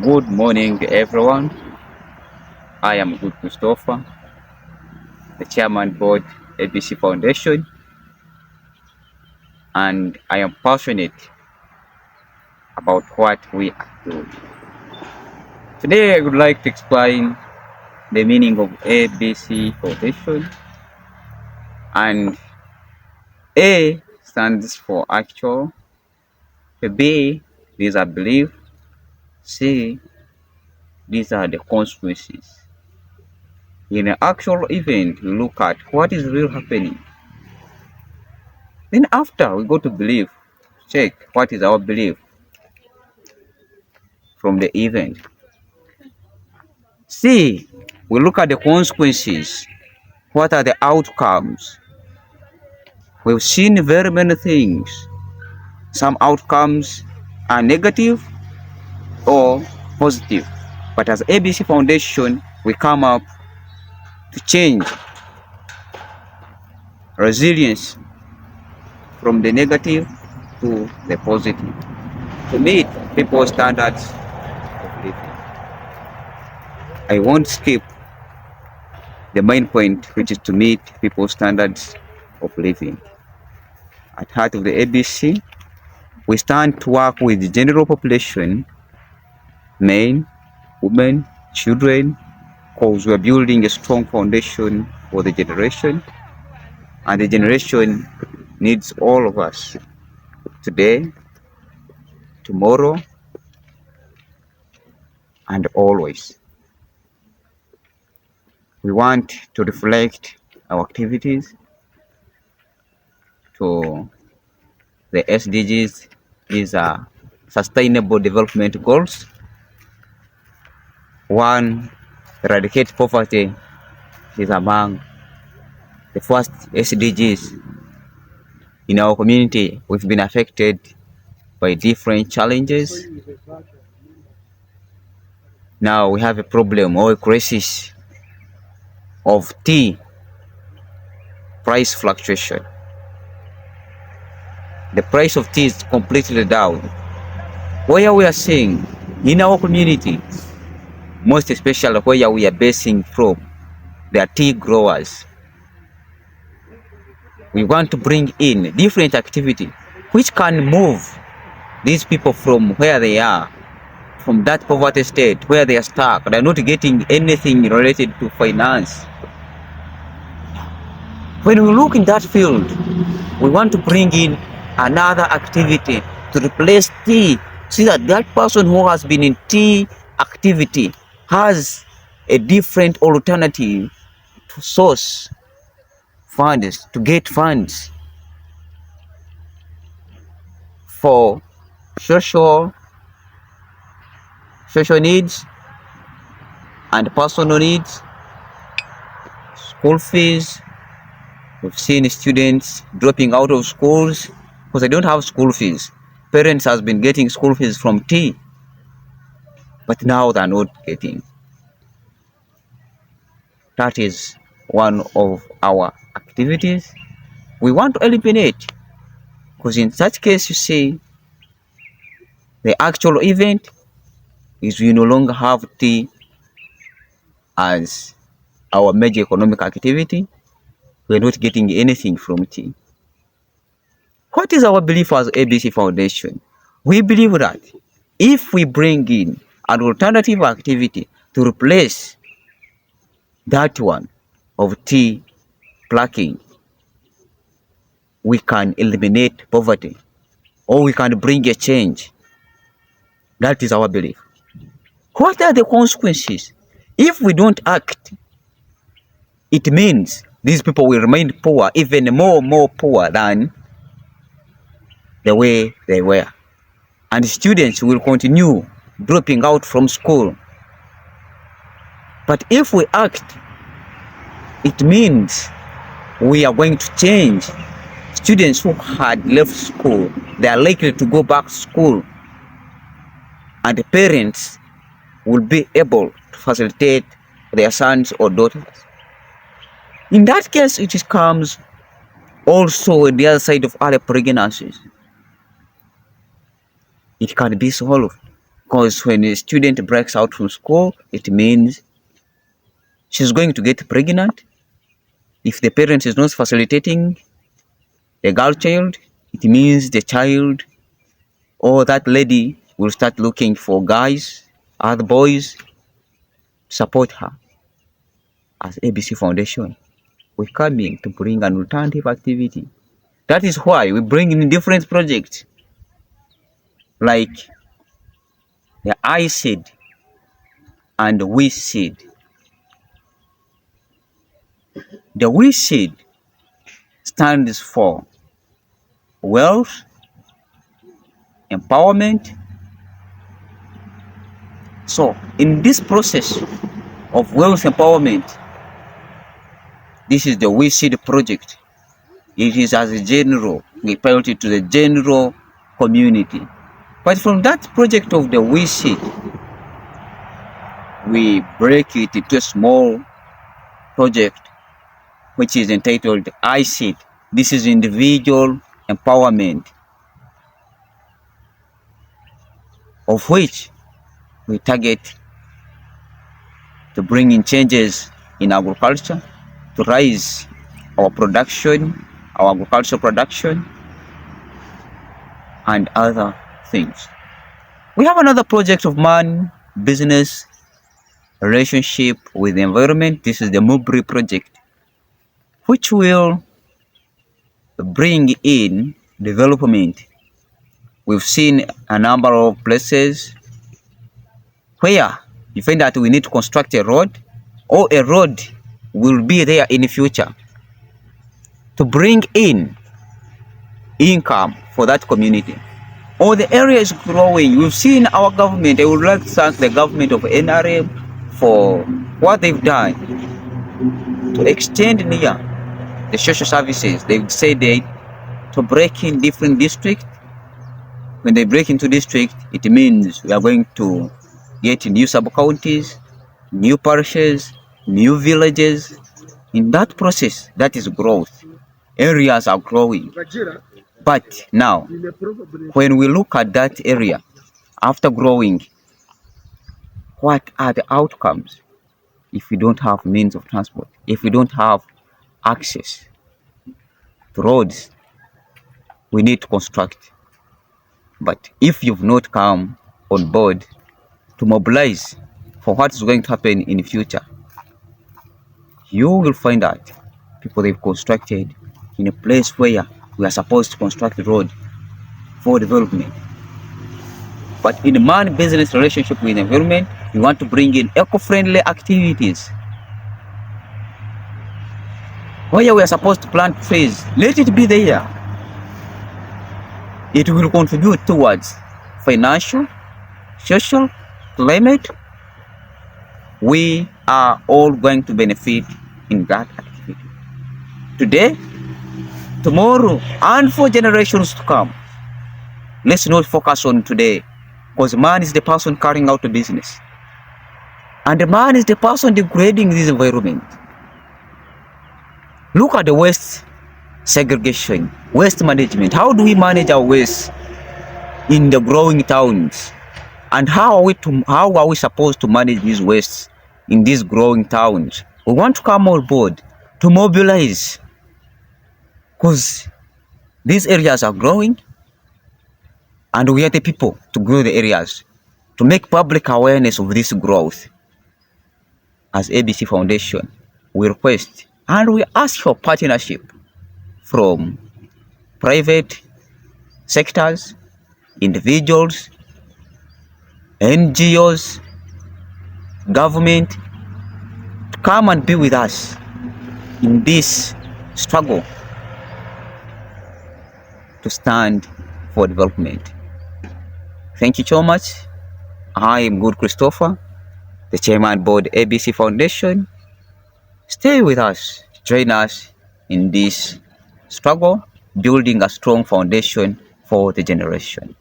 Good morning, everyone. I am Good Christopher, the chairman board ABC Foundation, and I am passionate about what we are doing. Today, I would like to explain the meaning of ABC Foundation, and A stands for actual, B these are belief, C these are the consequences. In an actual event, we look at what is real happening. Then after we go to belief, check what is our belief from the event. C, we look at the consequences. What are the outcomes? We've seen very many things. Some outcomes are negative or positive. But as ABC Foundation, we come up to change resilience from the negative to the positive, to meet people's standards of living. I won't skip the main point, which is to meet people's standards of living. At heart of the ABC, we stand to work with the general population, men, women, children, because we're building a strong foundation for the generation, and the generation needs all of us today, tomorrow, and always. We want to reflect our activities to the SDGs. These are Sustainable Development Goals. One, eradicate poverty is among the first SDGs. In our community, we've been affected by different challenges. Now we have a problem or a crisis of tea price fluctuation. The price of tea is completely down. Where we are seeing in our community, most especially where we are basing from, the tea growers. We want to bring in different activity which can move these people from where they are, from that poverty state where they are stuck. They're not getting anything related to finance. When we look in that field, we want to bring in another activity to replace tea, so that that person who has been in tea activity has a different alternative to source funds, to get funds for social needs and personal needs, school fees. We've seen students dropping out of schools because they don't have school fees. Parents has been getting school fees from tea, but now they're not getting. That is one of our activities we want to eliminate, because in such case, you see, the actual event is we no longer have tea as our major economic activity. We're not getting anything from tea. What is our belief as ABC Foundation? We believe that if we bring in an alternative activity to replace that one of tea plucking, we can eliminate poverty, or we can bring a change. That is our belief. What are the consequences? If we don't act, it means these people will remain poor, even more poor than the way they were. And students will continue dropping out from school. But if we act, it means we are going to change. Students who had left school, they are likely to go back to school. And the parents will be able to facilitate their sons or daughters. In that case, it comes also on the other side of other pregnancies. It can be solved, Because when a student breaks out from school, it means she's going to get pregnant. If the parent is not facilitating the girl child, it means the child or that lady will start looking for guys, other boys, to support her. As ABC Foundation, we're coming to bring an alternative activity. That is why we bring in different projects like the IESEED and WESEED. The WESEED stands for Wealth, Empowerment. So in this process of wealth empowerment, this is the WESEED project. It is as a general, we pilot it to the general community. But from that project of the WESEED, we break it into a small project which is entitled IESEED. This is individual empowerment, of which we target to bring in changes in agriculture, to raise our production, our agricultural production, and other things. We have another project of man, business, relationship with the environment. This is the MUBRI project, which will bring in development. We've seen a number of places where you find that we need to construct a road, or a road will be there in the future to bring in income for that community. Or the area is growing. We've seen our government. I would like to thank the government of NRM for what they've done to extend near the social services. They've said they to break in different districts. When they break into district, it means we are going to get new sub-counties, new parishes, new villages. In that process, that is growth. Areas are growing. But now, when we look at that area, after growing, what are the outcomes if we don't have means of transport, if we don't have access to roads? We need to construct. But if you've not come on board to mobilize for what's going to happen in the future, you will find out people they've constructed in a place where we are supposed to construct the road for development. But in the man-business relationship with the environment, we want to bring in eco-friendly activities. Where we are supposed to plant trees, let it be there. It will contribute towards financial, social, climate. We are all going to benefit in that activity. Today, tomorrow, and for generations to come. Let's not focus on today, because man is the person carrying out the business. And the man is the person degrading this environment. Look at the waste segregation, waste management. How do we manage our waste in the growing towns? And how are we supposed to manage these wastes in these growing towns? We want to come on board to mobilize, because these areas are growing and we are the people to grow the areas, to make public awareness of this growth. As ABC Foundation, we request and we ask for partnership from private sectors, individuals, NGOs, government, to come and be with us in this struggle to stand for development. Thank you so much. I am Good Christopher, the Chairman Board ABC Foundation. Stay with us, join us in this struggle, building a strong foundation for the generation.